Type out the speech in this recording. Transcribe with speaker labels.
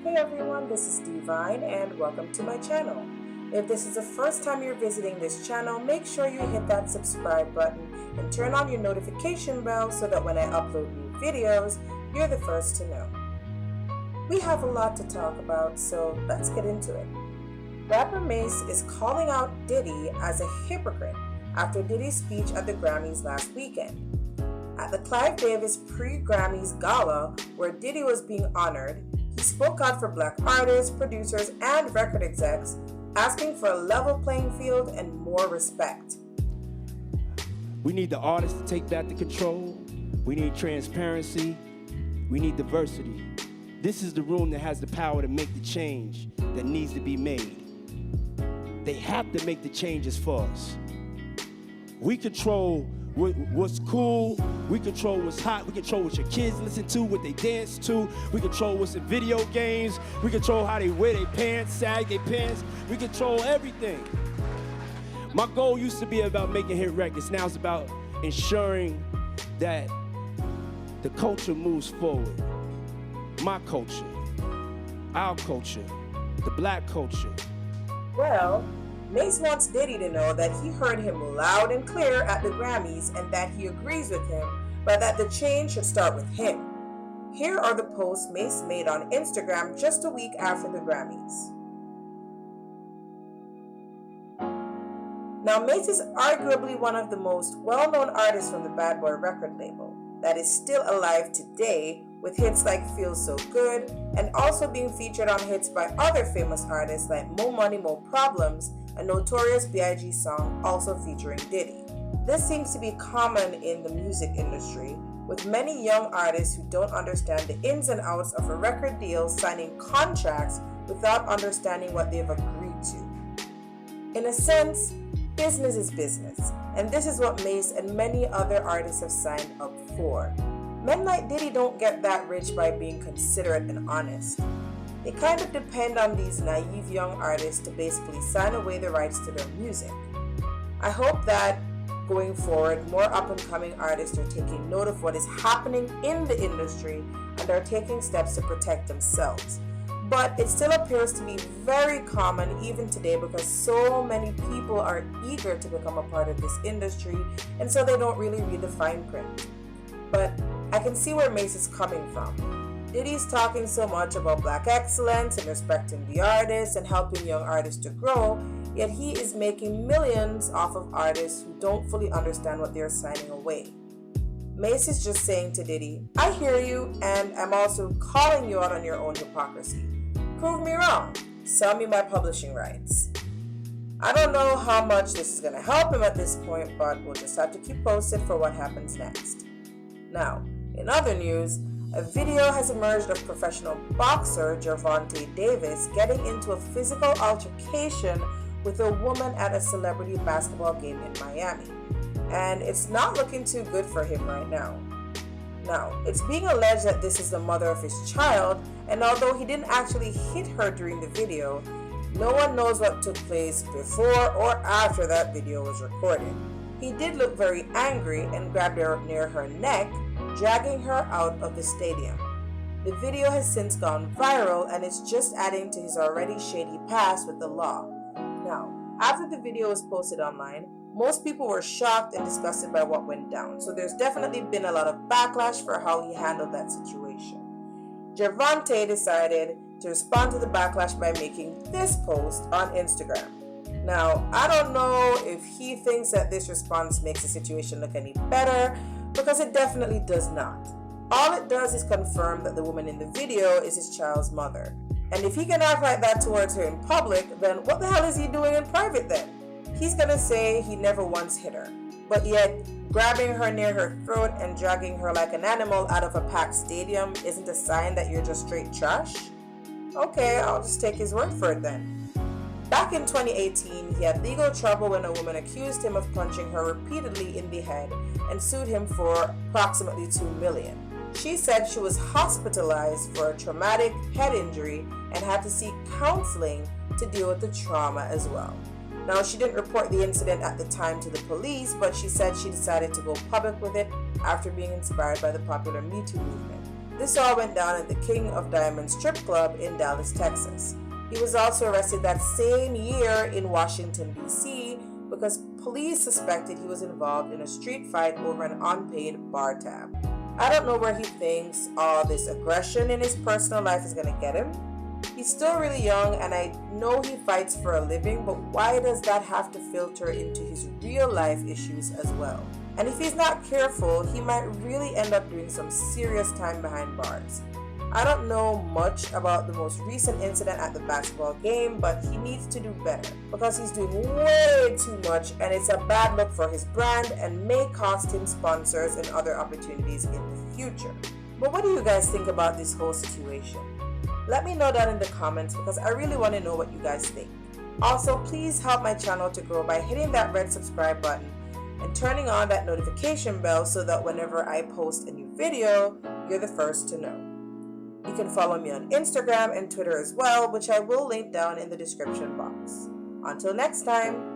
Speaker 1: Hey everyone, this is D-Vyne and welcome to my channel. If this is the first time you're visiting this channel, make sure you hit that subscribe button and turn on your notification bell so that when I upload new videos, you're the first to know. We have a lot to talk about, so let's get into it. Rapper Mase is calling out Diddy as a hypocrite after Diddy's speech at the Grammys last weekend. At the Clive Davis pre-Grammys gala, where Diddy was being honored, he spoke out for black artists, producers, and record execs, asking for a level playing field and more respect.
Speaker 2: We need the artists to take back the control. We need transparency. We need diversity. This is the room that has the power to make the change that needs to be made. They have to make the changes for us. We control what's cool, we control what's hot, we control what your kids listen to, what they dance to, we control what's in video games, we control how they wear their pants, sag their pants, we control everything. My goal used to be about making hit records, now it's about ensuring that the culture moves forward. My culture, our culture, the black culture.
Speaker 1: Well, Mase wants Diddy to know that he heard him loud and clear at the Grammys and that he agrees with him, but that the change should start with him. Here are the posts Mase made on Instagram just a week after the Grammys. Now, Mase is arguably one of the most well-known artists from the Bad Boy record label that is still alive today, with hits like Feel So Good and also being featured on hits by other famous artists like Mo Money, Mo Problems, a Notorious B.I.G. song also featuring Diddy. This seems to be common in the music industry, with many young artists who don't understand the ins and outs of a record deal signing contracts without understanding what they've agreed to. In a sense, business is business, and this is what Mase and many other artists have signed up for. Men like Diddy don't get that rich by being considerate and honest. They kind of depend on these naive young artists to basically sign away the rights to their music. I hope that going forward, more up-and-coming artists are taking note of what is happening in the industry and are taking steps to protect themselves. But it still appears to be very common even today because so many people are eager to become a part of this industry, and so they don't really read the fine print. But I can see where Mase is coming from. Diddy's talking so much about black excellence and respecting the artists and helping young artists to grow, yet he is making millions off of artists who don't fully understand what they're signing away. Mase is just saying to Diddy, I hear you, and I'm also calling you out on your own hypocrisy. Prove me wrong. Sell me my publishing rights. I don't know how much this is going to help him at this point, but we'll just have to keep posted for what happens next. Now, in other news, a video has emerged of professional boxer Gervonta getting into a physical altercation with a woman at a celebrity basketball game in Miami. And it's not looking too good for him right now. Now, it's being alleged that this is the mother of his child, and although he didn't actually hit her during the video, no one knows what took place before or after that video was recorded. He did look very angry and grabbed her near her neck, dragging her out of the stadium. The video has since gone viral and it's just adding to his already shady past with the law. Now, after the video was posted online, most people were shocked and disgusted by what went down, so there's definitely been a lot of backlash for how he handled that situation. Gervonta decided to respond to the backlash by making this post on Instagram. Now, I don't know if he thinks that this response makes the situation look any better, because it definitely does not. All it does is confirm that the woman in the video is his child's mother. And if he can act like that towards her in public, then what the hell is he doing in private then? He's gonna say he never once hit her, but yet grabbing her near her throat and dragging her like an animal out of a packed stadium isn't a sign that you're just straight trash? Okay, I'll just take his word for it then. Back in 2018, he had legal trouble when a woman accused him of punching her repeatedly in the head and sued him for approximately $2 million. She said she was hospitalized for a traumatic head injury and had to seek counseling to deal with the trauma as well. Now, she didn't report the incident at the time to the police, but she said she decided to go public with it after being inspired by the popular Me Too movement. This all went down at the King of Diamonds strip club in Dallas, Texas. He was also arrested that same year in Washington, D.C. because police suspected he was involved in a street fight over an unpaid bar tab. I don't know where he thinks all this aggression in his personal life is going to get him. He's still really young, and I know he fights for a living, but why does that have to filter into his real life issues as well? And if he's not careful, he might really end up doing some serious time behind bars. I don't know much about the most recent incident at the basketball game, but he needs to do better because he's doing way too much, and it's a bad look for his brand and may cost him sponsors and other opportunities in the future. But what do you guys think about this whole situation? Let me know down in the comments because I really want to know what you guys think. Also, please help my channel to grow by hitting that red subscribe button and turning on that notification bell so that whenever I post a new video, you're the first to know. You can follow me on Instagram and Twitter as well, which I will link down in the description box. Until next time.